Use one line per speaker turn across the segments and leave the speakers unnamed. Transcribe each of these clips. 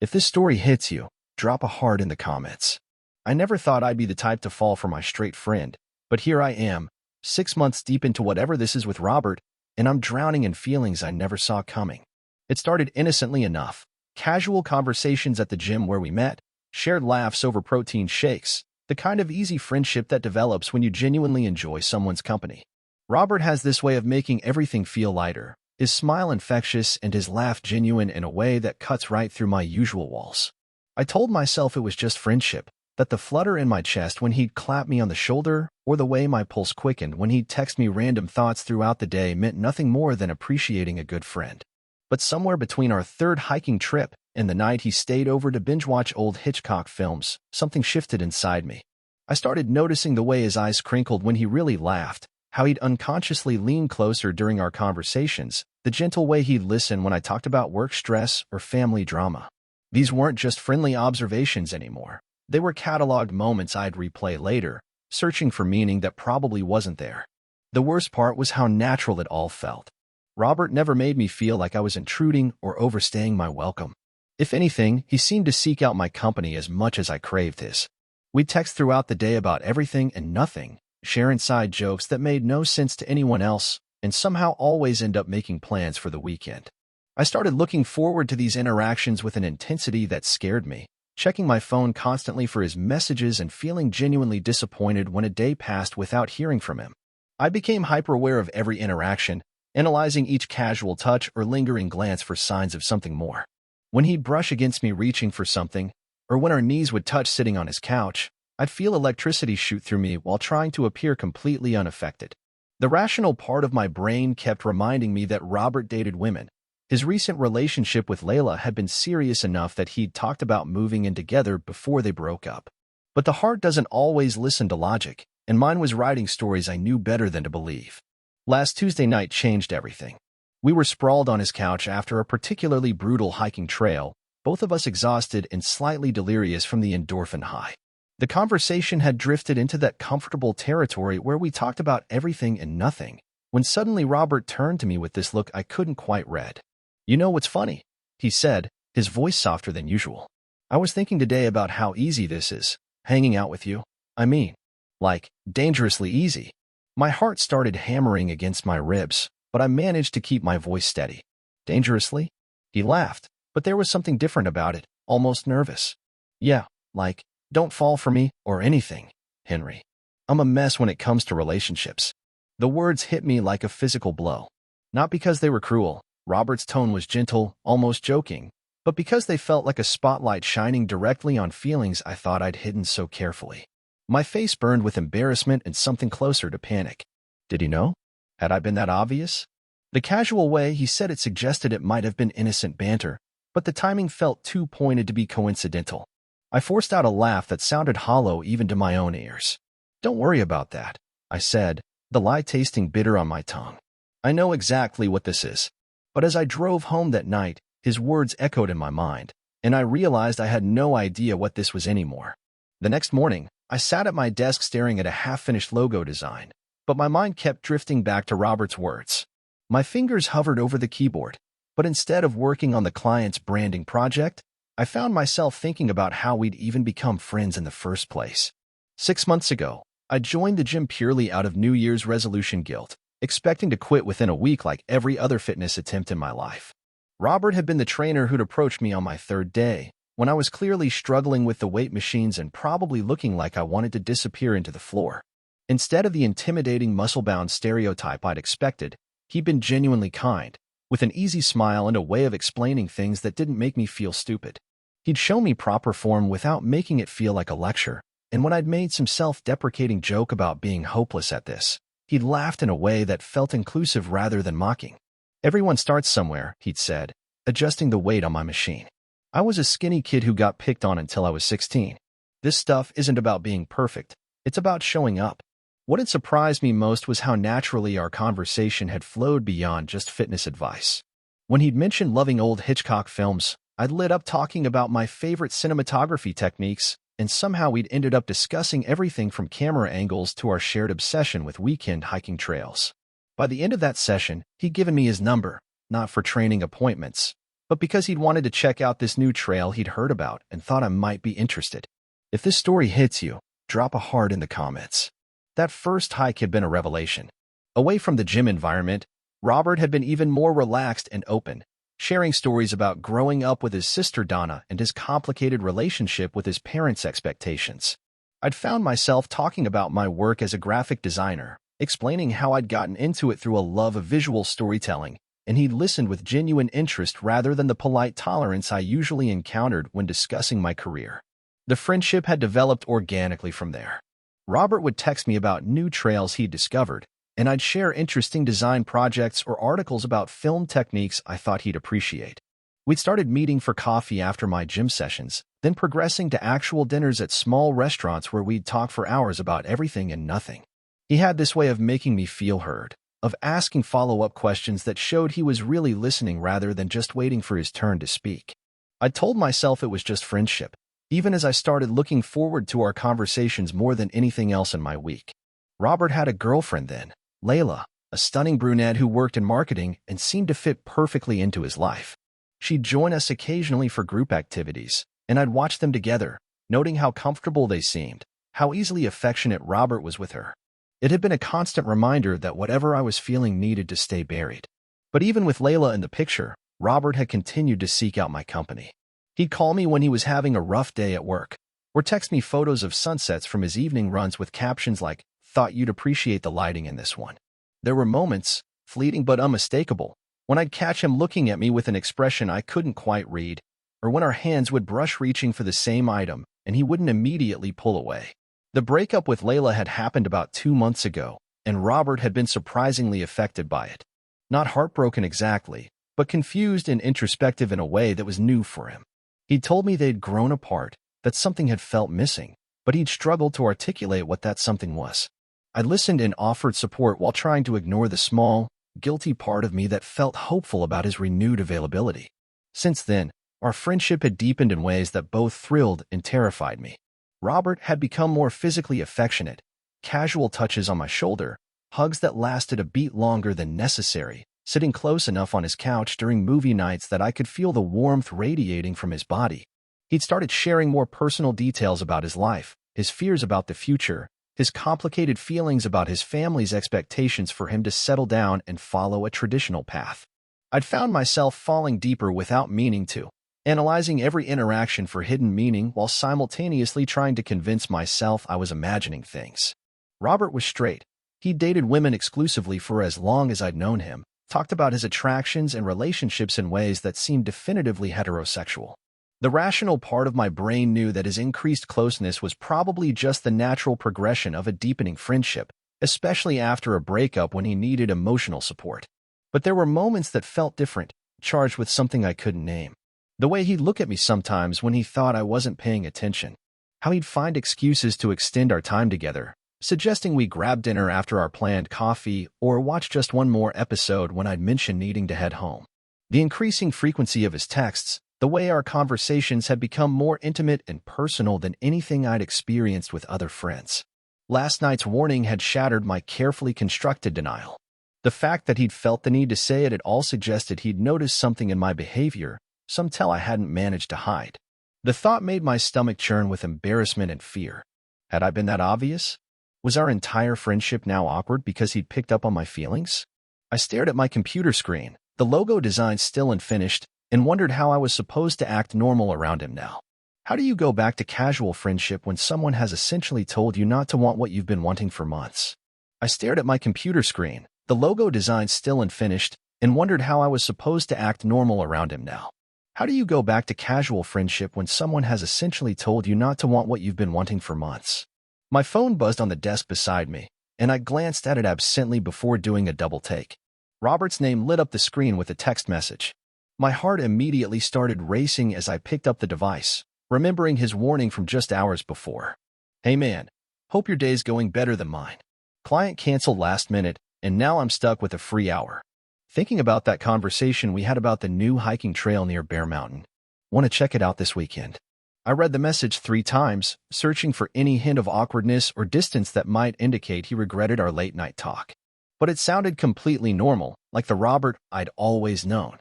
If this story hits you, drop a heart in the comments. I never thought I'd be the type to fall for my straight friend, but here I am, 6 months deep into whatever this is with Robert, and I'm drowning in feelings I never saw coming. It started innocently enough. Casual conversations at the gym where we met, shared laughs over protein shakes, the kind of easy friendship that develops when you genuinely enjoy someone's company. Robert has this way of making everything feel lighter, his smile infectious and his laugh genuine in a way that cuts right through my usual walls. I told myself it was just friendship, that the flutter in my chest when he'd clap me on the shoulder or the way my pulse quickened when he'd text me random thoughts throughout the day meant nothing more than appreciating a good friend. But somewhere between our third hiking trip and the night he stayed over to binge-watch old Hitchcock films, something shifted inside me. I started noticing the way his eyes crinkled when he really laughed, how he'd unconsciously lean closer during our conversations, the gentle way he'd listen when I talked about work stress or family drama. These weren't just friendly observations anymore. They were cataloged moments I'd replay later, searching for meaning that probably wasn't there. The worst part was how natural it all felt. Robert never made me feel like I was intruding or overstaying my welcome. If anything, he seemed to seek out my company as much as I craved his. We'd text throughout the day about everything and nothing, share inside jokes that made no sense to anyone else, and somehow always end up making plans for the weekend. I started looking forward to these interactions with an intensity that scared me, checking my phone constantly for his messages and feeling genuinely disappointed when a day passed without hearing from him. I became hyper-aware of every interaction, analyzing each casual touch or lingering glance for signs of something more. When he'd brush against me reaching for something, or when our knees would touch sitting on his couch, I'd feel electricity shoot through me while trying to appear completely unaffected. The rational part of my brain kept reminding me that Robert dated women. His recent relationship with Layla had been serious enough that he'd talked about moving in together before they broke up. But the heart doesn't always listen to logic, and mine was writing stories I knew better than to believe. Last Tuesday night changed everything. We were sprawled on his couch after a particularly brutal hiking trail, both of us exhausted and slightly delirious from the endorphin high. The conversation had drifted into that comfortable territory where we talked about everything and nothing, when suddenly Robert turned to me with this look I couldn't quite read. "You know what's funny?" he said, his voice softer than usual. "I was thinking today about how easy this is, hanging out with you. I mean, like, dangerously easy." My heart started hammering against my ribs, but I managed to keep my voice steady. "Dangerously?" He laughed, but there was something different about it, almost nervous. "Yeah, like, don't fall for me or anything, Henry. I'm a mess when it comes to relationships." The words hit me like a physical blow. Not because they were cruel. Robert's tone was gentle, almost joking, but because they felt like a spotlight shining directly on feelings I thought I'd hidden so carefully. My face burned with embarrassment and something closer to panic. Did he know? Had I been that obvious? The casual way he said it suggested it might have been innocent banter, but the timing felt too pointed to be coincidental. I forced out a laugh that sounded hollow even to my own ears. "Don't worry about that," I said, the lie tasting bitter on my tongue. "I know exactly what this is." But as I drove home that night, his words echoed in my mind, and I realized I had no idea what this was anymore. The next morning, I sat at my desk staring at a half-finished logo design, but my mind kept drifting back to Robert's words. My fingers hovered over the keyboard, but instead of working on the client's branding project, I found myself thinking about how we'd even become friends in the first place. 6 months ago, I joined the gym purely out of New Year's resolution guilt, expecting to quit within a week like every other fitness attempt in my life. Robert had been the trainer who'd approached me on my third day, when I was clearly struggling with the weight machines and probably looking like I wanted to disappear into the floor. Instead of the intimidating muscle-bound stereotype I'd expected, he'd been genuinely kind, with an easy smile and a way of explaining things that didn't make me feel stupid. He'd show me proper form without making it feel like a lecture, and when I'd made some self-deprecating joke about being hopeless at this, he'd laughed in a way that felt inclusive rather than mocking. "Everyone starts somewhere," he'd said, adjusting the weight on my machine. "I was a skinny kid who got picked on until I was 16. This stuff isn't about being perfect, it's about showing up." What had surprised me most was how naturally our conversation had flowed beyond just fitness advice. When he'd mentioned loving old Hitchcock films, I'd lit up talking about my favorite cinematography techniques, and somehow we'd ended up discussing everything from camera angles to our shared obsession with weekend hiking trails. By the end of that session, he'd given me his number, not for training appointments, but because he'd wanted to check out this new trail he'd heard about and thought I might be interested. If this story hits you, drop a heart in the comments. That first hike had been a revelation. Away from the gym environment, Robert had been even more relaxed and open, sharing stories about growing up with his sister Donna and his complicated relationship with his parents' expectations. I'd found myself talking about my work as a graphic designer, explaining how I'd gotten into it through a love of visual storytelling, and he'd listened with genuine interest rather than the polite tolerance I usually encountered when discussing my career. The friendship had developed organically from there. Robert would text me about new trails he'd discovered, and I'd share interesting design projects or articles about film techniques I thought he'd appreciate. We'd started meeting for coffee after my gym sessions, then progressing to actual dinners at small restaurants where we'd talk for hours about everything and nothing. He had this way of making me feel heard, of asking follow-up questions that showed he was really listening rather than just waiting for his turn to speak. I told myself it was just friendship, even as I started looking forward to our conversations more than anything else in my week. Robert had a girlfriend then, Layla, a stunning brunette who worked in marketing and seemed to fit perfectly into his life. She'd join us occasionally for group activities, and I'd watch them together, noting how comfortable they seemed, how easily affectionate Robert was with her. It had been a constant reminder that whatever I was feeling needed to stay buried. But even with Layla in the picture, Robert had continued to seek out my company. He'd call me when he was having a rough day at work, or text me photos of sunsets from his evening runs with captions like, "Thought you'd appreciate the lighting in this one." There were moments, fleeting but unmistakable, when I'd catch him looking at me with an expression I couldn't quite read, or when our hands would brush reaching for the same item and he wouldn't immediately pull away. The breakup with Layla had happened about 2 months ago, and Robert had been surprisingly affected by it. Not heartbroken exactly, but confused and introspective in a way that was new for him. He'd told me they'd grown apart, that something had felt missing, but he'd struggled to articulate what that something was. I listened and offered support while trying to ignore the small, guilty part of me that felt hopeful about his renewed availability. Since then, our friendship had deepened in ways that both thrilled and terrified me. Robert had become more physically affectionate, casual touches on my shoulder, hugs that lasted a beat longer than necessary, sitting close enough on his couch during movie nights that I could feel the warmth radiating from his body. He'd started sharing more personal details about his life, his fears about the future, his complicated feelings about his family's expectations for him to settle down and follow a traditional path. I'd found myself falling deeper without meaning to, analyzing every interaction for hidden meaning while simultaneously trying to convince myself I was imagining things. Robert was straight. He'd dated women exclusively for as long as I'd known him, talked about his attractions and relationships in ways that seemed definitively heterosexual. The rational part of my brain knew that his increased closeness was probably just the natural progression of a deepening friendship, especially after a breakup when he needed emotional support. But there were moments that felt different, charged with something I couldn't name. The way he'd look at me sometimes when he thought I wasn't paying attention. How he'd find excuses to extend our time together, suggesting we grab dinner after our planned coffee or watch just one more episode when I'd mention needing to head home. The increasing frequency of his texts, the way our conversations had become more intimate and personal than anything I'd experienced with other friends. Last night's warning had shattered my carefully constructed denial. The fact that he'd felt the need to say it at all suggested he'd noticed something in my behavior, some tell I hadn't managed to hide. The thought made my stomach churn with embarrassment and fear. Had I been that obvious? Was our entire friendship now awkward because he'd picked up on my feelings? I stared at my computer screen, the logo design still unfinished, and wondered how I was supposed to act normal around him now. How do you go back to casual friendship when someone has essentially told you not to want what you've been wanting for months? I stared at my computer screen, the logo design still unfinished, and wondered how I was supposed to act normal around him now. How do you go back to casual friendship when someone has essentially told you not to want what you've been wanting for months? My phone buzzed on the desk beside me, and I glanced at it absently before doing a double take. Robert's name lit up the screen with a text message. My heart immediately started racing as I picked up the device, remembering his warning from just hours before. "Hey man, hope your day's going better than mine. Client canceled last minute, and now I'm stuck with a free hour. Thinking about that conversation we had about the new hiking trail near Bear Mountain. Want to check it out this weekend." I read the message 3 times, searching for any hint of awkwardness or distance that might indicate he regretted our late-night talk. But it sounded completely normal, like the Robert I'd always known.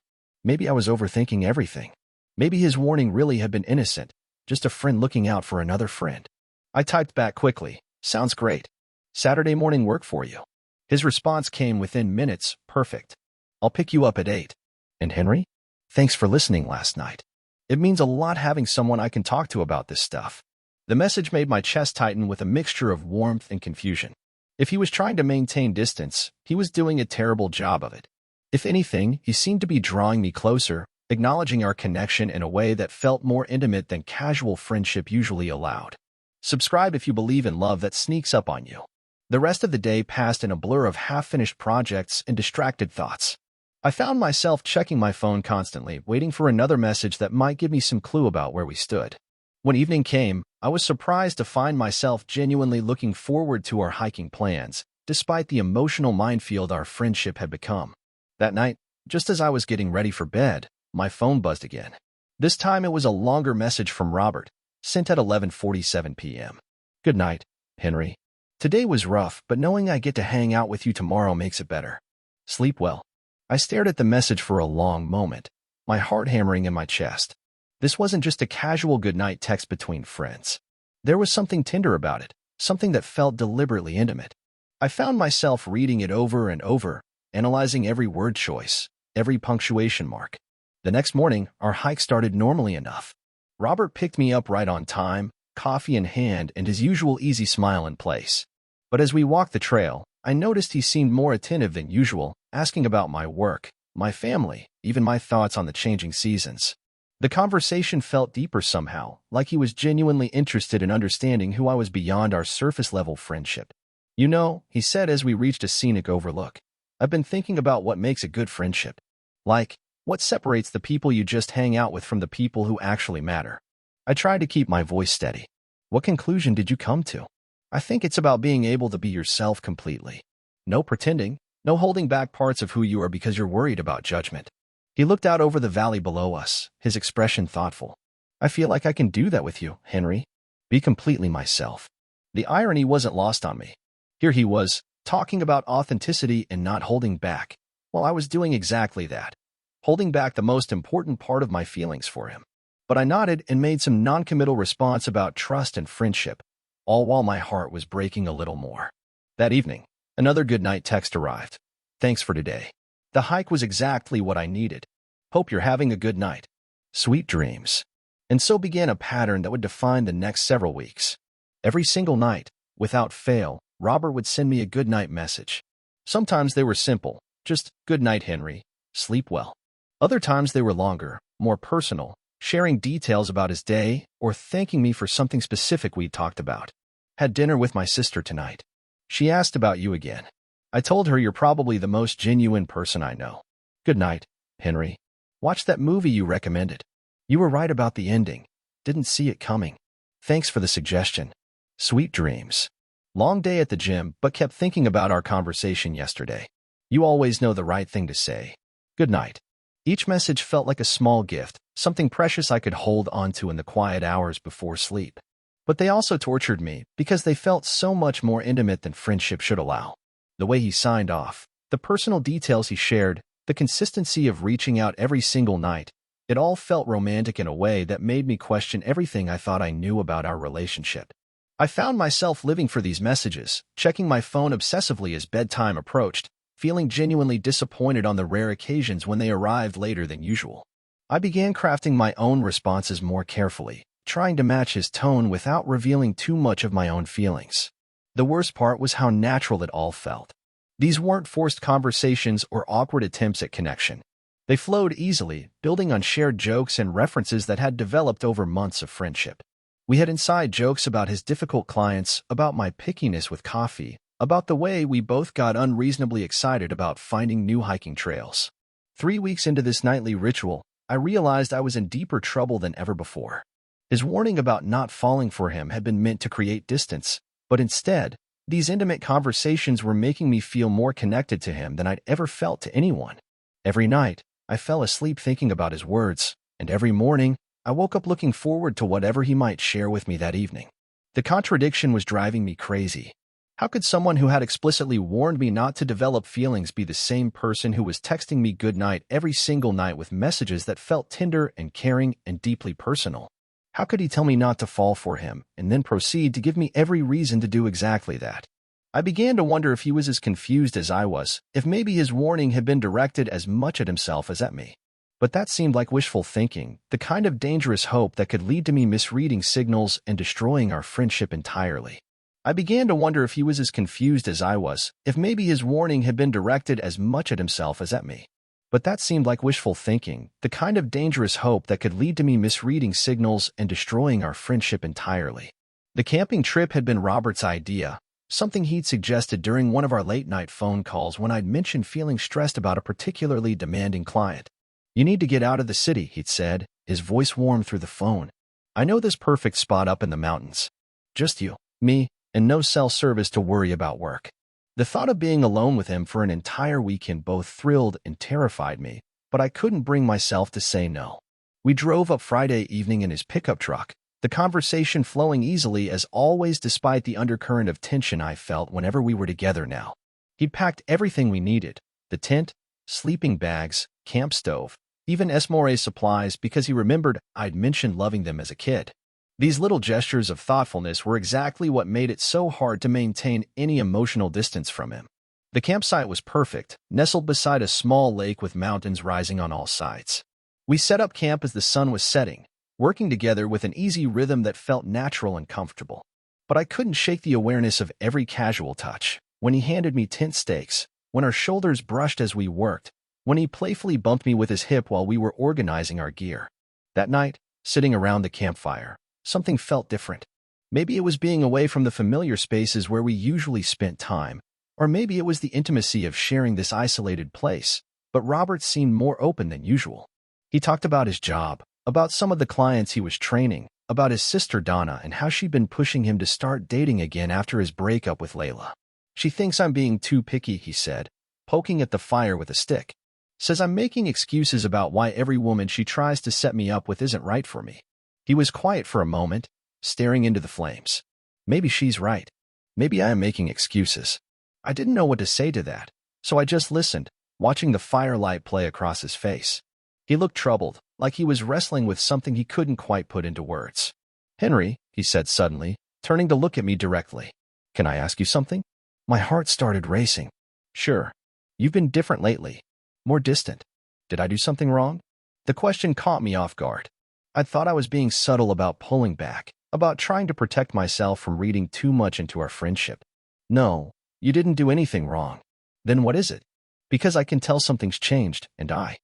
Maybe I was overthinking everything. Maybe his warning really had been innocent, just a friend looking out for another friend. I typed back quickly, "Sounds great. Saturday morning work for you?" His response came within minutes, "Perfect. I'll pick you up at 8. And Henry? Thanks for listening last night. It means a lot having someone I can talk to about this stuff." The message made my chest tighten with a mixture of warmth and confusion. If he was trying to maintain distance, he was doing a terrible job of it. If anything, he seemed to be drawing me closer, acknowledging our connection in a way that felt more intimate than casual friendship usually allowed. Subscribe if you believe in love that sneaks up on you. The rest of the day passed in a blur of half-finished projects and distracted thoughts. I found myself checking my phone constantly, waiting for another message that might give me some clue about where we stood. When evening came, I was surprised to find myself genuinely looking forward to our hiking plans, despite the emotional minefield our friendship had become. That night, just as I was getting ready for bed, my phone buzzed again. This time it was a longer message from Robert, sent at 11:47 p.m. "Good night, Henry. Today was rough, but knowing I get to hang out with you tomorrow makes it better. Sleep well." I stared at the message for a long moment, my heart hammering in my chest. This wasn't just a casual goodnight text between friends. There was something tender about it, something that felt deliberately intimate. I found myself reading it over and over, analyzing every word choice, every punctuation mark. The next morning, our hike started normally enough. Robert picked me up right on time, coffee in hand and his usual easy smile in place. But as we walked the trail, I noticed he seemed more attentive than usual, asking about my work, my family, even my thoughts on the changing seasons. The conversation felt deeper somehow, like he was genuinely interested in understanding who I was beyond our surface-level friendship. "You know," he said as we reached a scenic overlook, "I've been thinking about what makes a good friendship. Like, what separates the people you just hang out with from the people who actually matter." I tried to keep my voice steady. "What conclusion did you come to?" "I think it's about being able to be yourself completely. No pretending, no holding back parts of who you are because you're worried about judgment." He looked out over the valley below us, his expression thoughtful. "I feel like I can do that with you, Henry. Be completely myself." The irony wasn't lost on me. Here he was, talking about authenticity and not holding back, while I was doing exactly that, holding back the most important part of my feelings for him. But I nodded and made some non-committal response about trust and friendship, all while my heart was breaking a little more. That evening, another goodnight text arrived. "Thanks for today. The hike was exactly what I needed. Hope you're having a good night. Sweet dreams." And so began a pattern that would define the next several weeks. Every single night, without fail, Robert would send me a goodnight message. Sometimes they were simple, just "Good night, Henry. Sleep well." Other times they were longer, more personal, sharing details about his day or thanking me for something specific we'd talked about. "Had dinner with my sister tonight. She asked about you again. I told her you're probably the most genuine person I know. Good night, Henry. Watched that movie you recommended. You were right about the ending. Didn't see it coming. Thanks for the suggestion. Sweet dreams." Long day at the gym, but kept thinking about our conversation yesterday. You always know the right thing to say. Good night. Each message felt like a small gift, something precious I could hold onto in the quiet hours before sleep. But they also tortured me because they felt so much more intimate than friendship should allow. The way he signed off, the personal details he shared, the consistency of reaching out every single night, it all felt romantic in a way that made me question everything I thought I knew about our relationship. I found myself living for these messages, checking my phone obsessively as bedtime approached, feeling genuinely disappointed on the rare occasions when they arrived later than usual. I began crafting my own responses more carefully, trying to match his tone without revealing too much of my own feelings. The worst part was how natural it all felt. These weren't forced conversations or awkward attempts at connection. They flowed easily, building on shared jokes and references that had developed over months of friendship. We had inside jokes about his difficult clients, about my pickiness with coffee, about the way we both got unreasonably excited about finding new hiking trails. 3 weeks into this nightly ritual, I realized I was in deeper trouble than ever before. His warning about not falling for him had been meant to create distance, but instead, these intimate conversations were making me feel more connected to him than I'd ever felt to anyone. Every night, I fell asleep thinking about his words, and every morning, I woke up looking forward to whatever he might share with me that evening. The contradiction was driving me crazy. How could someone who had explicitly warned me not to develop feelings be the same person who was texting me goodnight every single night with messages that felt tender and caring and deeply personal? How could he tell me not to fall for him and then proceed to give me every reason to do exactly that? I began to wonder if he was as confused as I was, if maybe his warning had been directed as much at himself as at me. But that seemed like wishful thinking, the kind of dangerous hope that could lead to me misreading signals and destroying our friendship entirely. I began to wonder if he was as confused as I was, if maybe his warning had been directed as much at himself as at me. But that seemed like wishful thinking, the kind of dangerous hope that could lead to me misreading signals and destroying our friendship entirely. The camping trip had been Robert's idea, something he'd suggested during one of our late-night phone calls when I'd mentioned feeling stressed about a particularly demanding client. "You need to get out of the city," he'd said, his voice warm through the phone. "I know this perfect spot up in the mountains. Just you, me, and no cell service to worry about work." The thought of being alone with him for an entire weekend both thrilled and terrified me, but I couldn't bring myself to say no. We drove up Friday evening in his pickup truck, the conversation flowing easily as always despite the undercurrent of tension I felt whenever we were together now. He'd packed everything we needed: the tent, sleeping bags, camp stove, even Esmore supplies, because he remembered I'd mentioned loving them as a kid. These little gestures of thoughtfulness were exactly what made it so hard to maintain any emotional distance from him. The campsite was perfect, nestled beside a small lake with mountains rising on all sides. We set up camp as the sun was setting, working together with an easy rhythm that felt natural and comfortable. But I couldn't shake the awareness of every casual touch. When he handed me tent stakes, when our shoulders brushed as we worked, when he playfully bumped me with his hip while we were organizing our gear. That night, sitting around the campfire, something felt different. Maybe it was being away from the familiar spaces where we usually spent time, or maybe it was the intimacy of sharing this isolated place, but Robert seemed more open than usual. He talked about his job, about some of the clients he was training, about his sister Donna and how she'd been pushing him to start dating again after his breakup with Layla. "She thinks I'm being too picky," he said, poking at the fire with a stick. "Says I'm making excuses about why every woman she tries to set me up with isn't right for me." He was quiet for a moment, staring into the flames. Maybe she's right. Maybe I am making excuses. I didn't know what to say to that, so I just listened, watching the firelight play across his face. He looked troubled, like he was wrestling with something he couldn't quite put into words. "Henry," he said suddenly, turning to look at me directly. "Can I ask you something?" My heart started racing. "Sure. You've been different lately. More distant. Did I do something wrong?" The question caught me off guard. I thought I was being subtle about pulling back, about trying to protect myself from reading too much into our friendship. "No, you didn't do anything wrong." "Then what is it?" "Because I can tell something's changed, and I—"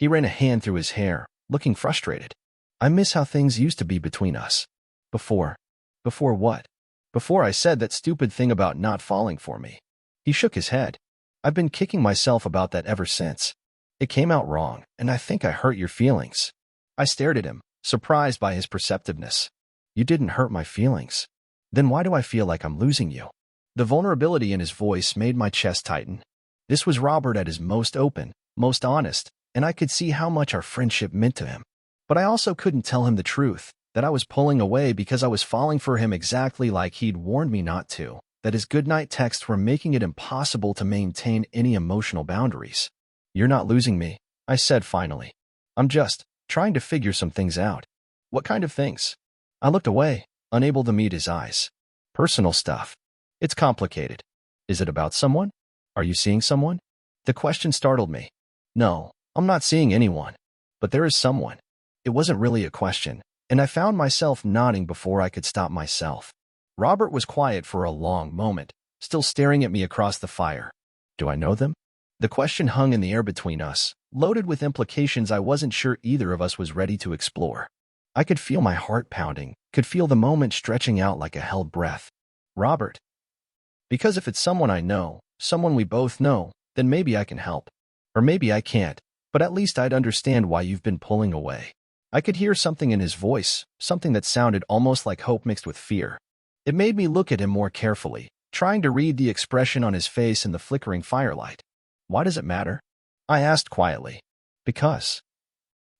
He ran a hand through his hair, looking frustrated. "I miss how things used to be between us. Before." "Before what?" "Before I said that stupid thing about not falling for me." He shook his head. "I've been kicking myself about that ever since. It came out wrong, and I think I hurt your feelings." I stared at him, surprised by his perceptiveness. "You didn't hurt my feelings. Then why do I feel like I'm losing you?" The vulnerability in his voice made my chest tighten. This was Robert at his most open, most honest, and I could see how much our friendship meant to him. But I also couldn't tell him the truth, that I was pulling away because I was falling for him exactly like he'd warned me not to, that his goodnight texts were making it impossible to maintain any emotional boundaries. "You're not losing me," I said finally. "I'm just trying to figure some things out." "What kind of things?" I looked away, unable to meet his eyes. "Personal stuff. It's complicated." "Is it about someone? Are you seeing someone?" The question startled me. "No, I'm not seeing anyone. But there is someone." It wasn't really a question, and I found myself nodding before I could stop myself. Robert was quiet for a long moment, still staring at me across the fire. "Do I know them?" The question hung in the air between us, loaded with implications I wasn't sure either of us was ready to explore. I could feel my heart pounding, could feel the moment stretching out like a held breath. "Robert." "Because if it's someone I know, someone we both know, then maybe I can help. Or maybe I can't, but at least I'd understand why you've been pulling away." I could hear something in his voice, something that sounded almost like hope mixed with fear. It made me look at him more carefully, trying to read the expression on his face in the flickering firelight. "Why does it matter?" I asked quietly. "Because."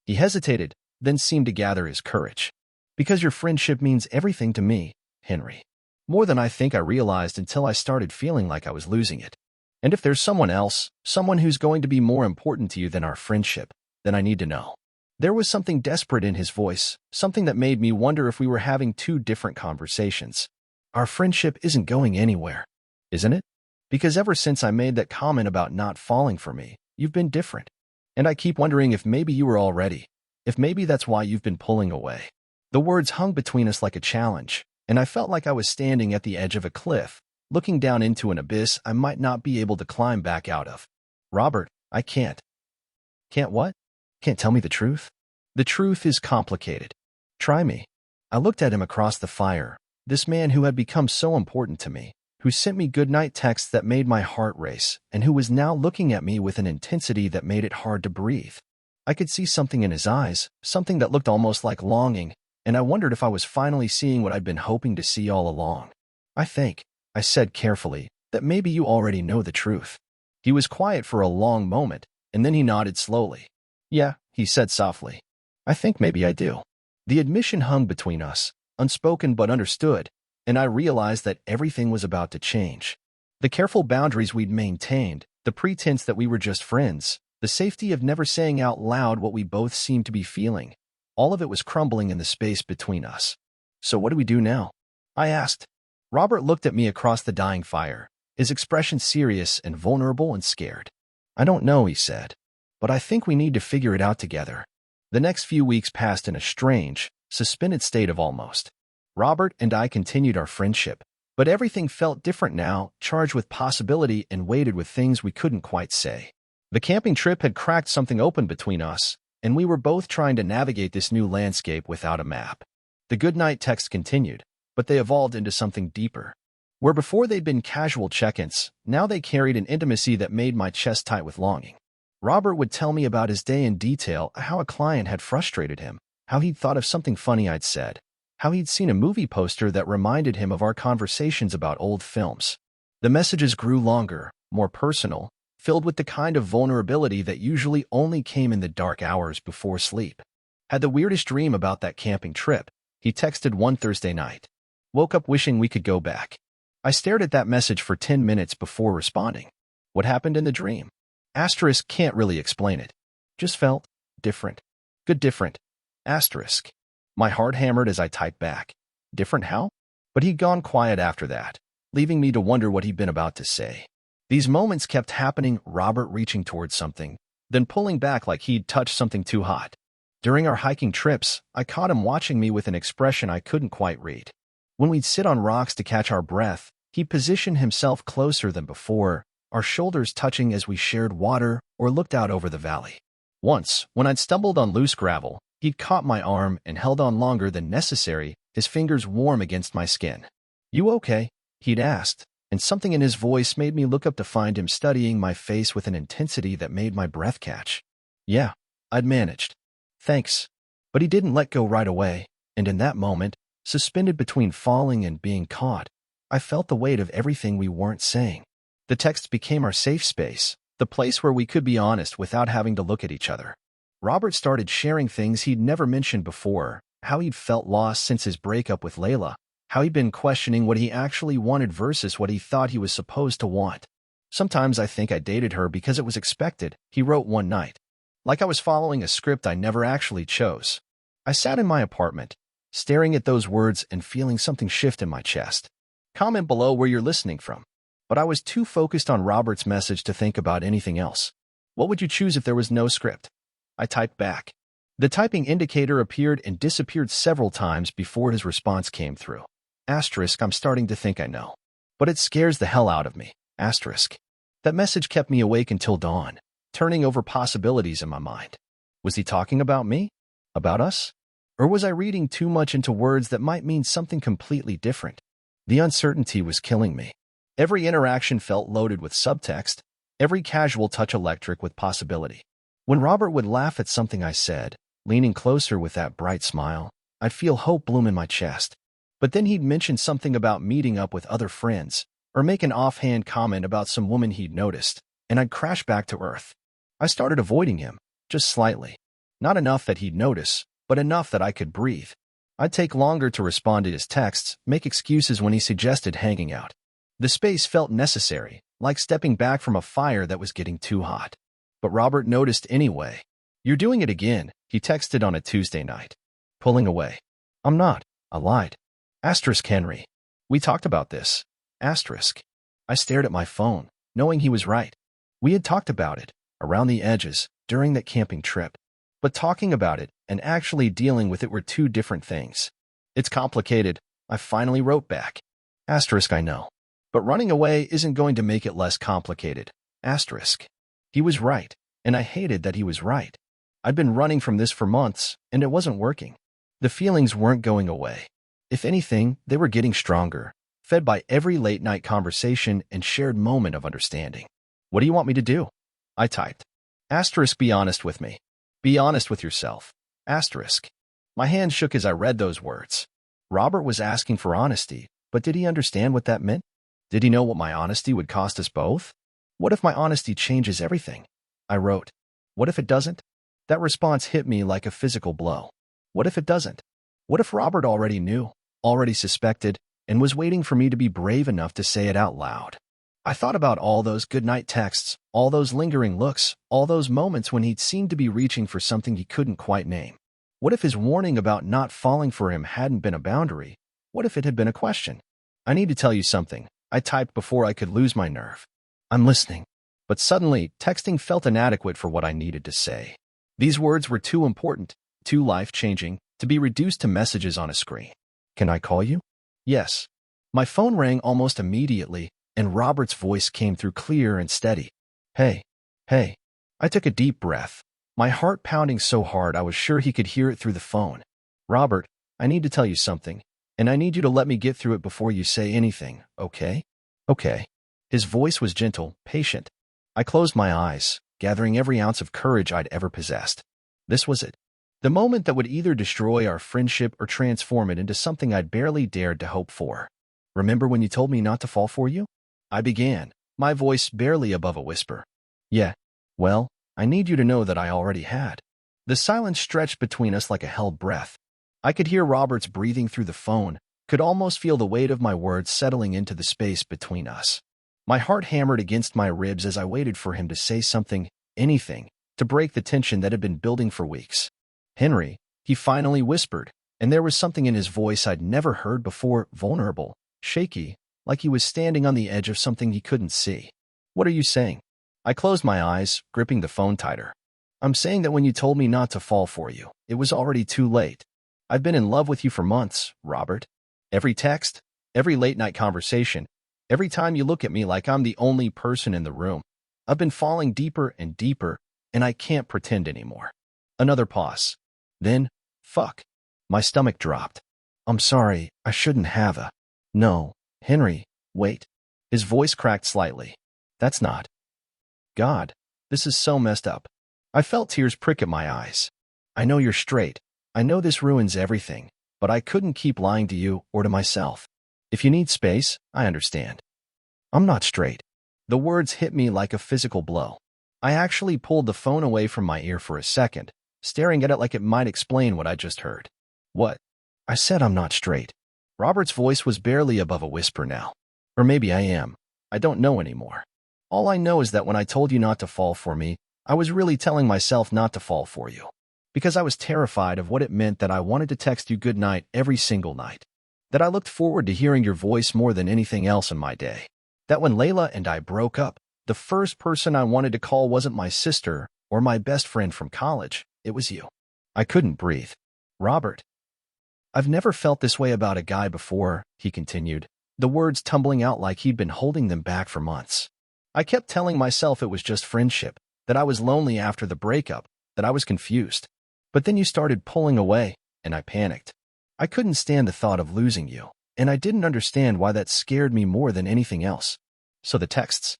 He hesitated, then seemed to gather his courage. "Because your friendship means everything to me, Henry." More than I think I realized until I started feeling like I was losing it. And if there's someone else, someone who's going to be more important to you than our friendship, then I need to know. There was something desperate in his voice, something that made me wonder if we were having two different conversations. Our friendship isn't going anywhere, isn't it? Because ever since I made that comment about not falling for me, you've been different. And I keep wondering if maybe you were all ready, if maybe that's why you've been pulling away. The words hung between us like a challenge, and I felt like I was standing at the edge of a cliff, looking down into an abyss I might not be able to climb back out of. Robert, I can't. Can't what? Can't tell me the truth? The truth is complicated. Try me. I looked at him across the fire, this man who had become so important to me, who sent me goodnight texts that made my heart race, and who was now looking at me with an intensity that made it hard to breathe. I could see something in his eyes, something that looked almost like longing, and I wondered if I was finally seeing what I'd been hoping to see all along. I think, I said carefully, that maybe you already know the truth. He was quiet for a long moment, and then he nodded slowly. Yeah, he said softly. I think maybe I do. The admission hung between us, unspoken but understood, and I realized that everything was about to change. The careful boundaries we'd maintained, the pretense that we were just friends, the safety of never saying out loud what we both seemed to be feeling, all of it was crumbling in the space between us. So what do we do now? I asked. Robert looked at me across the dying fire, his expression serious and vulnerable and scared. I don't know, he said, but I think we need to figure it out together. The next few weeks passed in a strange, suspended state of almost. Robert and I continued our friendship, but everything felt different now, charged with possibility and weighted with things we couldn't quite say. The camping trip had cracked something open between us, and we were both trying to navigate this new landscape without a map. The goodnight texts continued, but they evolved into something deeper. Where before they'd been casual check-ins, now they carried an intimacy that made my chest tight with longing. Robert would tell me about his day in detail, how a client had frustrated him, how he'd thought of something funny I'd said, how he'd seen a movie poster that reminded him of our conversations about old films. The messages grew longer, more personal, filled with the kind of vulnerability that usually only came in the dark hours before sleep. Had the weirdest dream about that camping trip, he texted one Thursday night. Woke up wishing we could go back. I stared at that message for 10 minutes before responding. What happened in the dream? Asterisk can't really explain it. Just felt different. Good different. Asterisk. My heart hammered as I typed back. Different how? But he'd gone quiet after that, leaving me to wonder what he'd been about to say. These moments kept happening, Robert reaching towards something, then pulling back like he'd touched something too hot. During our hiking trips, I caught him watching me with an expression I couldn't quite read. When we'd sit on rocks to catch our breath, he'd position himself closer than before, our shoulders touching as we shared water or looked out over the valley. Once, when I'd stumbled on loose gravel, he'd caught my arm and held on longer than necessary, his fingers warm against my skin. You okay? He'd asked, and something in his voice made me look up to find him studying my face with an intensity that made my breath catch. Yeah, I'd managed. Thanks. But he didn't let go right away, and in that moment, suspended between falling and being caught, I felt the weight of everything we weren't saying. The text became our safe space, the place where we could be honest without having to look at each other. Robert started sharing things he'd never mentioned before, how he'd felt lost since his breakup with Layla, how he'd been questioning what he actually wanted versus what he thought he was supposed to want. Sometimes I think I dated her because it was expected, he wrote one night. Like I was following a script I never actually chose. I sat in my apartment, staring at those words and feeling something shift in my chest. Comment below where you're listening from. But I was too focused on Robert's message to think about anything else. What would you choose if there was no script? I typed back. The typing indicator appeared and disappeared several times before his response came through. Asterisk, I'm starting to think I know. But it scares the hell out of me. Asterisk. That message kept me awake until dawn, turning over possibilities in my mind. Was he talking about me? About us? Or was I reading too much into words that might mean something completely different? The uncertainty was killing me. Every interaction felt loaded with subtext, every casual touch electric with possibility. When Robert would laugh at something I said, leaning closer with that bright smile, I'd feel hope bloom in my chest. But then he'd mention something about meeting up with other friends, or make an offhand comment about some woman he'd noticed, and I'd crash back to earth. I started avoiding him, just slightly. Not enough that he'd notice, but enough that I could breathe. I'd take longer to respond to his texts, make excuses when he suggested hanging out. The space felt necessary, like stepping back from a fire that was getting too hot. But Robert noticed anyway. "You're doing it again," he texted on a Tuesday night. Pulling away. "I'm not. I lied. Asterisk Henry. We talked about this. Asterisk." I stared at my phone, knowing he was right. We had talked about it, around the edges, during that camping trip. But talking about it and actually dealing with it were two different things. "It's complicated," I finally wrote back. Asterisk I know. But running away isn't going to make it less complicated. Asterisk. He was right, and I hated that he was right. I'd been running from this for months, and it wasn't working. The feelings weren't going away. If anything, they were getting stronger, fed by every late-night conversation and shared moment of understanding. "What do you want me to do?" I typed. Asterisk be honest with me. Be honest with yourself. Asterisk. My hand shook as I read those words. Robert was asking for honesty, but did he understand what that meant? Did he know what my honesty would cost us both? What if my honesty changes everything? I wrote. What if it doesn't? That response hit me like a physical blow. What if it doesn't? What if Robert already knew, already suspected, and was waiting for me to be brave enough to say it out loud? I thought about all those goodnight texts, all those lingering looks, all those moments when he'd seemed to be reaching for something he couldn't quite name. What if his warning about not falling for him hadn't been a boundary? What if it had been a question? "I need to tell you something," I typed before I could lose my nerve. "I'm listening." But suddenly, texting felt inadequate for what I needed to say. These words were too important, too life-changing, to be reduced to messages on a screen. "Can I call you?" "Yes." My phone rang almost immediately, and Robert's voice came through clear and steady. Hey. I took a deep breath, my heart pounding so hard I was sure he could hear it through the phone. "Robert, I need to tell you something, and I need you to let me get through it before you say anything, okay?" "Okay." His voice was gentle, patient. I closed my eyes, gathering every ounce of courage I'd ever possessed. This was it. The moment that would either destroy our friendship or transform it into something I'd barely dared to hope for. "Remember when you told me not to fall for you?" I began, my voice barely above a whisper. "Yeah. Well, I need you to know that I already had." The silence stretched between us like a held breath. I could hear Robert's breathing through the phone, could almost feel the weight of my words settling into the space between us. My heart hammered against my ribs as I waited for him to say something, anything, to break the tension that had been building for weeks. "Henry," he finally whispered, and there was something in his voice I'd never heard before, vulnerable, shaky, like he was standing on the edge of something he couldn't see. "What are you saying?" I closed my eyes, gripping the phone tighter. "I'm saying that when you told me not to fall for you, it was already too late. I've been in love with you for months, Robert. Every text, every late-night conversation, every time you look at me like I'm the only person in the room. I've been falling deeper and deeper, and I can't pretend anymore." Another pause. Then, fuck. My stomach dropped. "I'm sorry, I shouldn't have a..." "No, Henry, wait." His voice cracked slightly. "That's not... God, this is so messed up." I felt tears prick at my eyes. "I know you're straight. I know this ruins everything, but I couldn't keep lying to you or to myself. If you need space, I understand." "I'm not straight." The words hit me like a physical blow. I actually pulled the phone away from my ear for a second, staring at it like it might explain what I just heard. "What?" I said I'm not straight. Robert's voice was barely above a whisper now. Or maybe I am. I don't know anymore. All I know is that when I told you not to fall for me, I was really telling myself not to fall for you. Because I was terrified of what it meant that I wanted to text you goodnight every single night. That I looked forward to hearing your voice more than anything else in my day. That when Layla and I broke up, the first person I wanted to call wasn't my sister or my best friend from college, it was you. I couldn't breathe. "Robert." "I've never felt this way about a guy before," he continued, the words tumbling out like he'd been holding them back for months. I kept telling myself it was just friendship, that I was lonely after the breakup, that I was confused. But then you started pulling away, and I panicked. I couldn't stand the thought of losing you, and I didn't understand why that scared me more than anything else. So the texts.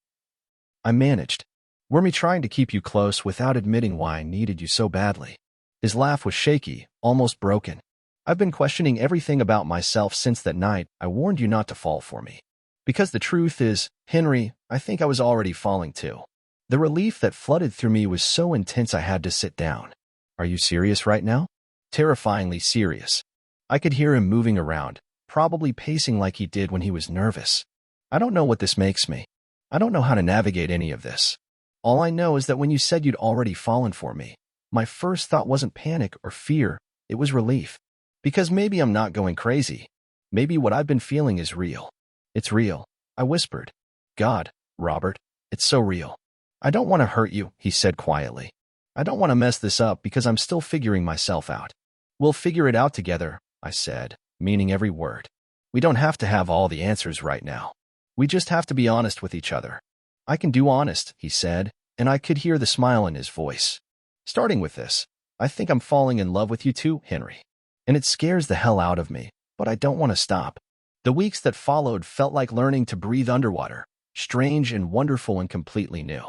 I managed. Were me trying to keep you close without admitting why I needed you so badly. His laugh was shaky, almost broken. "I've been questioning everything about myself since that night I warned you not to fall for me. Because the truth is, Henry, I think I was already falling too. The relief that flooded through me was so intense I had to sit down." "Are you serious right now?" "Terrifyingly serious." I could hear him moving around, probably pacing like he did when he was nervous. I don't know what this makes me. I don't know how to navigate any of this. All I know is that when you said you'd already fallen for me, my first thought wasn't panic or fear, it was relief. Because maybe I'm not going crazy. Maybe what I've been feeling is real. It's real, I whispered. God, Robert, it's so real. I don't want to hurt you, he said quietly. I don't want to mess this up because I'm still figuring myself out. We'll figure it out together, I said, meaning every word. We don't have to have all the answers right now. We just have to be honest with each other. I can do honest, he said, and I could hear the smile in his voice. Starting with this, I think I'm falling in love with you too, Henry. And it scares the hell out of me, but I don't want to stop. The weeks that followed felt like learning to breathe underwater, strange and wonderful and completely new.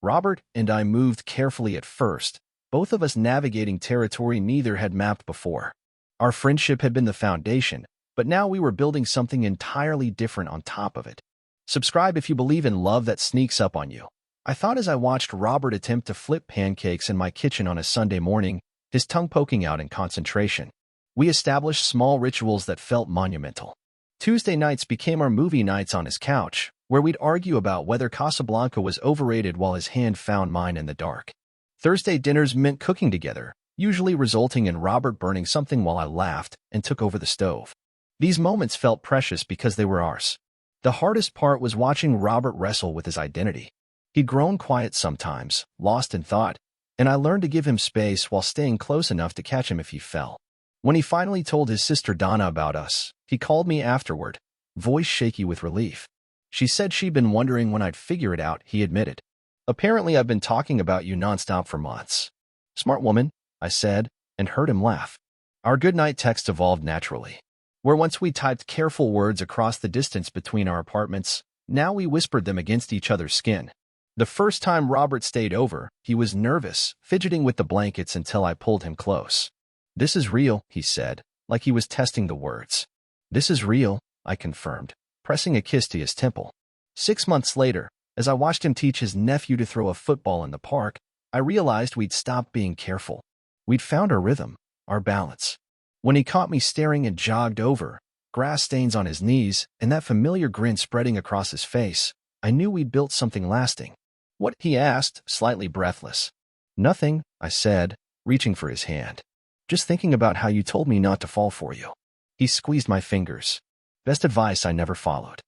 Robert and I moved carefully at first, both of us navigating territory neither had mapped before. Our friendship had been the foundation, but now we were building something entirely different on top of it. Subscribe if you believe in love that sneaks up on you. I thought as I watched Robert attempt to flip pancakes in my kitchen on a Sunday morning, his tongue poking out in concentration. We established small rituals that felt monumental. Tuesday nights became our movie nights on his couch, where we'd argue about whether Casablanca was overrated while his hand found mine in the dark. Thursday dinners meant cooking together, usually resulting in Robert burning something while I laughed and took over the stove. These moments felt precious because they were ours. The hardest part was watching Robert wrestle with his identity. He'd grown quiet sometimes, lost in thought, and I learned to give him space while staying close enough to catch him if he fell. When he finally told his sister Donna about us, he called me afterward, voice shaky with relief. She said she'd been wondering when I'd figure it out, he admitted. Apparently I've been talking about you nonstop for months. Smart woman, I said, and heard him laugh. Our goodnight text evolved naturally. Where once we typed careful words across the distance between our apartments, now we whispered them against each other's skin. The first time Robert stayed over, he was nervous, fidgeting with the blankets until I pulled him close. This is real, he said, like he was testing the words. This is real, I confirmed, pressing a kiss to his temple. 6 months later, as I watched him teach his nephew to throw a football in the park, I realized we'd stopped being careful. We'd found our rhythm, our balance. When he caught me staring and jogged over, grass stains on his knees and that familiar grin spreading across his face, I knew we'd built something lasting. What? He asked, slightly breathless. Nothing, I said, reaching for his hand. Just thinking about how you told me not to fall for you. He squeezed my fingers. Best advice I never followed.